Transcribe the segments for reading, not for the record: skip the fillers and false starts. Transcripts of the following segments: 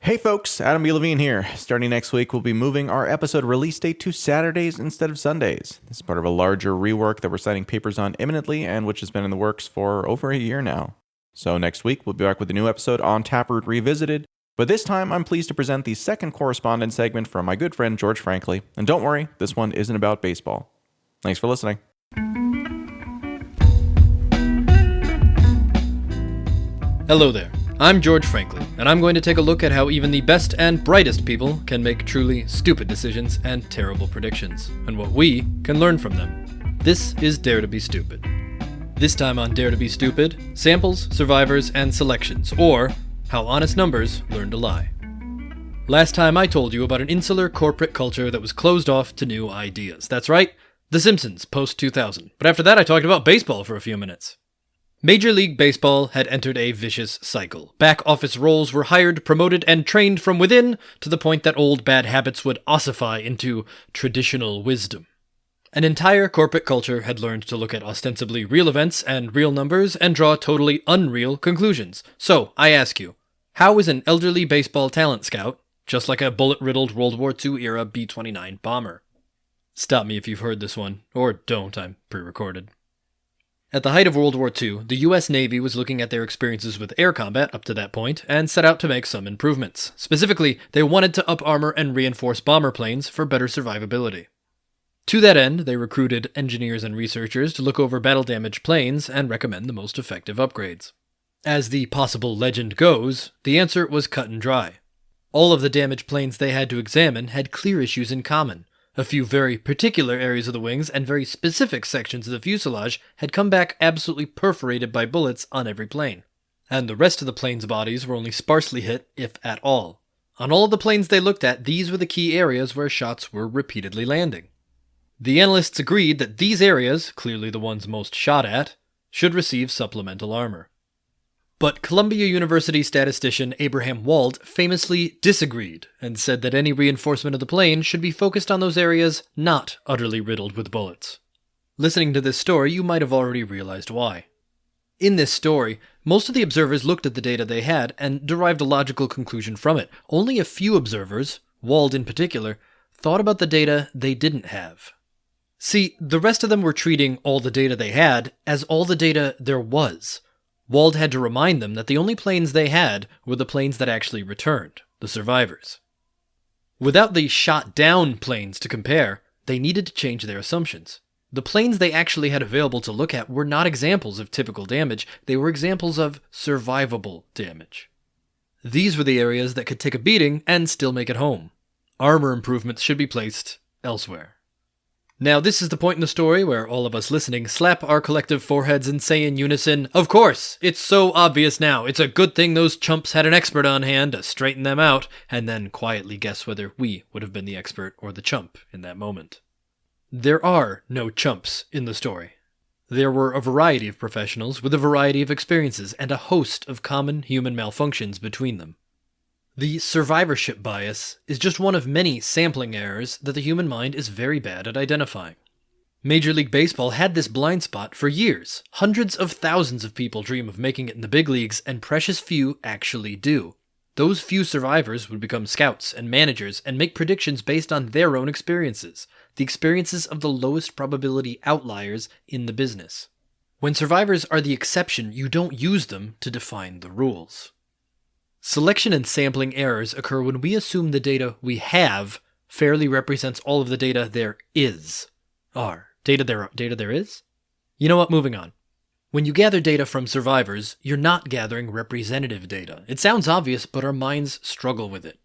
Hey folks, Adam B. Levine here. Starting next week, we'll be moving our episode release date to Saturdays instead of Sundays. This is part of a larger rework that we're signing papers on imminently and which has been in the works for over a year now. So next week, we'll be back with a new episode on Taproot Revisited, but this time I'm pleased to present the second correspondent segment from my good friend George Franklin. And don't worry, this one isn't about baseball. Thanks for listening. Hello there. I'm George Franklin, and I'm going to take a look at how even the best and brightest people can make truly stupid decisions and terrible predictions, and what we can learn from them. This is Dare to be Stupid. This time on Dare to be Stupid, samples, survivors, and selections, or how honest numbers learn to lie. Last time I told you about an insular corporate culture that was closed off to new ideas. That's right, The Simpsons post-2000. But after that I talked about baseball for a few minutes. Major League Baseball had entered a vicious cycle. Back office roles were hired, promoted, and trained from within to the point that old bad habits would ossify into traditional wisdom. An entire corporate culture had learned to look at ostensibly real events and real numbers and draw totally unreal conclusions. So, I ask you, how is an elderly baseball talent scout just like a bullet-riddled World War II era B-29 bomber? Stop me if you've heard this one, or don't, I'm pre-recorded. At the height of World War II, the US Navy was looking at their experiences with air combat up to that point and set out to make some improvements. Specifically, they wanted to up armor and reinforce bomber planes for better survivability. To that end, they recruited engineers and researchers to look over battle-damaged planes and recommend the most effective upgrades. As the possible legend goes, the answer was cut and dry. All of the damaged planes they had to examine had clear issues in common. A few very particular areas of the wings and very specific sections of the fuselage had come back absolutely perforated by bullets on every plane. And the rest of the plane's bodies were only sparsely hit, if at all. On all of the planes they looked at, these were the key areas where shots were repeatedly landing. The analysts agreed that these areas, clearly the ones most shot at, should receive supplemental armor. But Columbia University statistician Abraham Wald famously disagreed and said that any reinforcement of the plane should be focused on those areas not utterly riddled with bullets. Listening to this story, you might have already realized why. In this story, most of the observers looked at the data they had and derived a logical conclusion from it. Only a few observers, Wald in particular, thought about the data they didn't have. See, the rest of them were treating all the data they had as all the data there was. Wald had to remind them that the only planes they had were the planes that actually returned, the survivors. Without the shot-down planes to compare, they needed to change their assumptions. The planes they actually had available to look at were not examples of typical damage, they were examples of survivable damage. These were the areas that could take a beating and still make it home. Armor improvements should be placed elsewhere. Now, this is the point in the story where all of us listening slap our collective foreheads and say in unison, "Of course! It's so obvious now! It's a good thing those chumps had an expert on hand to straighten them out," and then quietly guess whether we would have been the expert or the chump in that moment. There are no chumps in the story. There were a variety of professionals with a variety of experiences and a host of common human malfunctions between them. The survivorship bias is just one of many sampling errors that the human mind is very bad at identifying. Major League Baseball had this blind spot for years. Hundreds of thousands of people dream of making it in the big leagues, and precious few actually do. Those few survivors would become scouts and managers and make predictions based on their own experiences, the experiences of the lowest probability outliers in the business. When survivors are the exception, you don't use them to define the rules. Selection and sampling errors occur when we assume the data we have fairly represents all of the data there is. Data there is? You know what, moving on. When you gather data from survivors, you're not gathering representative data. It sounds obvious, but our minds struggle with it.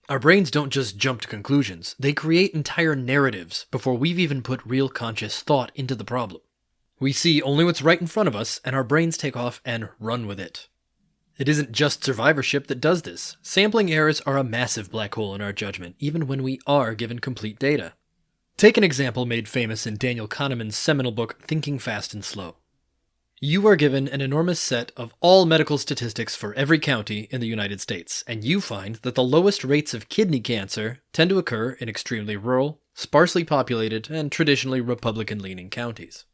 Our brains don't just jump to conclusions, they create entire narratives before we've even put real conscious thought into the problem. We see only what's right in front of us, and our brains take off and run with it. It isn't just survivorship that does this. Sampling errors are a massive black hole in our judgment, even when we are given complete data. Take an example made famous in Daniel Kahneman's seminal book, Thinking Fast and Slow. You are given an enormous set of all medical statistics for every county in the United States, and you find that the lowest rates of kidney cancer tend to occur in extremely rural, sparsely populated, and traditionally Republican-leaning counties.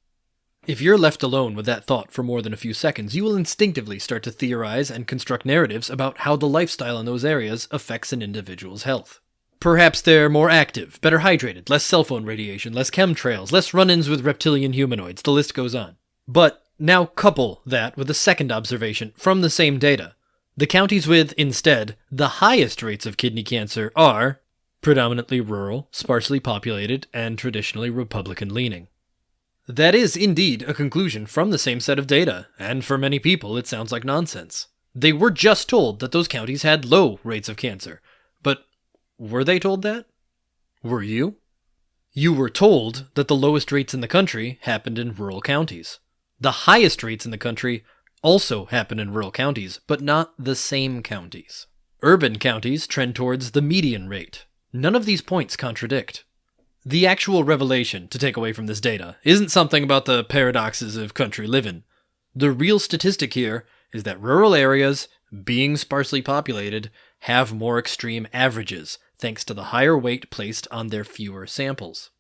If you're left alone with that thought for more than a few seconds, you will instinctively start to theorize and construct narratives about how the lifestyle in those areas affects an individual's health. Perhaps they're more active, better hydrated, less cell phone radiation, less chemtrails, less run-ins with reptilian humanoids, the list goes on. But now couple that with a second observation from the same data. The counties with, instead, the highest rates of kidney cancer are predominantly rural, sparsely populated, and traditionally Republican-leaning. That is indeed a conclusion from the same set of data, and for many people it sounds like nonsense. They were just told that those counties had low rates of cancer. But were they told that? Were you? You were told that the lowest rates in the country happened in rural counties. The highest rates in the country also happen in rural counties, but not the same counties. Urban counties trend towards the median rate. None of these points contradict. The actual revelation to take away from this data isn't something about the paradoxes of country living. The real statistic here is that rural areas, being sparsely populated, have more extreme averages, thanks to the higher weight placed on their fewer samples.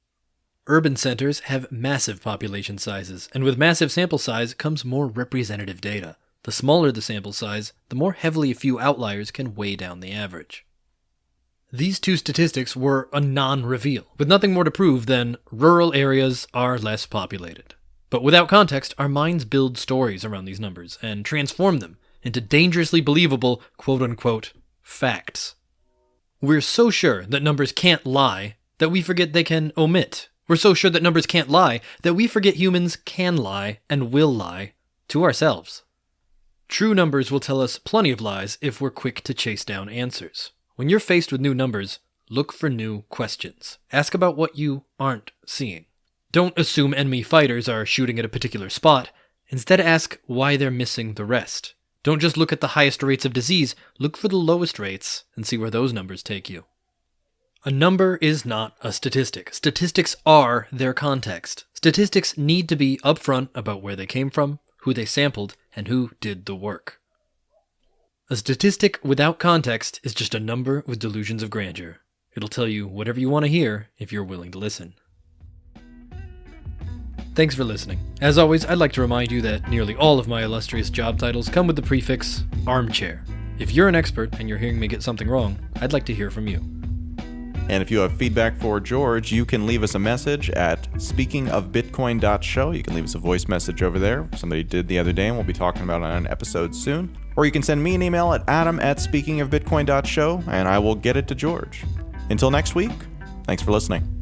Urban centers have massive population sizes, and with massive sample size comes more representative data. The smaller the sample size, the more heavily a few outliers can weigh down the average. These two statistics were a non-reveal, with nothing more to prove than rural areas are less populated. But without context, our minds build stories around these numbers and transform them into dangerously believable quote-unquote facts. We're so sure that numbers can't lie that we forget they can omit. We're so sure that numbers can't lie that we forget humans can lie and will lie to ourselves. True numbers will tell us plenty of lies if we're quick to chase down answers. When you're faced with new numbers, look for new questions. Ask about what you aren't seeing. Don't assume enemy fighters are shooting at a particular spot. Instead, ask why they're missing the rest. Don't just look at the highest rates of disease, look for the lowest rates and see where those numbers take you. A number is not a statistic. Statistics are their context. Statistics need to be upfront about where they came from, who they sampled, and who did the work. A statistic without context is just a number with delusions of grandeur. It'll tell you whatever you want to hear if you're willing to listen. Thanks for listening. As always, I'd like to remind you that nearly all of my illustrious job titles come with the prefix armchair. If you're an expert and you're hearing me get something wrong, I'd like to hear from you. And if you have feedback for George, you can leave us a message at speakingofbitcoin.show. You can leave us a voice message over there. Somebody did the other day, and we'll be talking about it on an episode soon. Or you can send me an email at adam@speakingofbitcoin.show, and I will get it to George. Until next week, thanks for listening.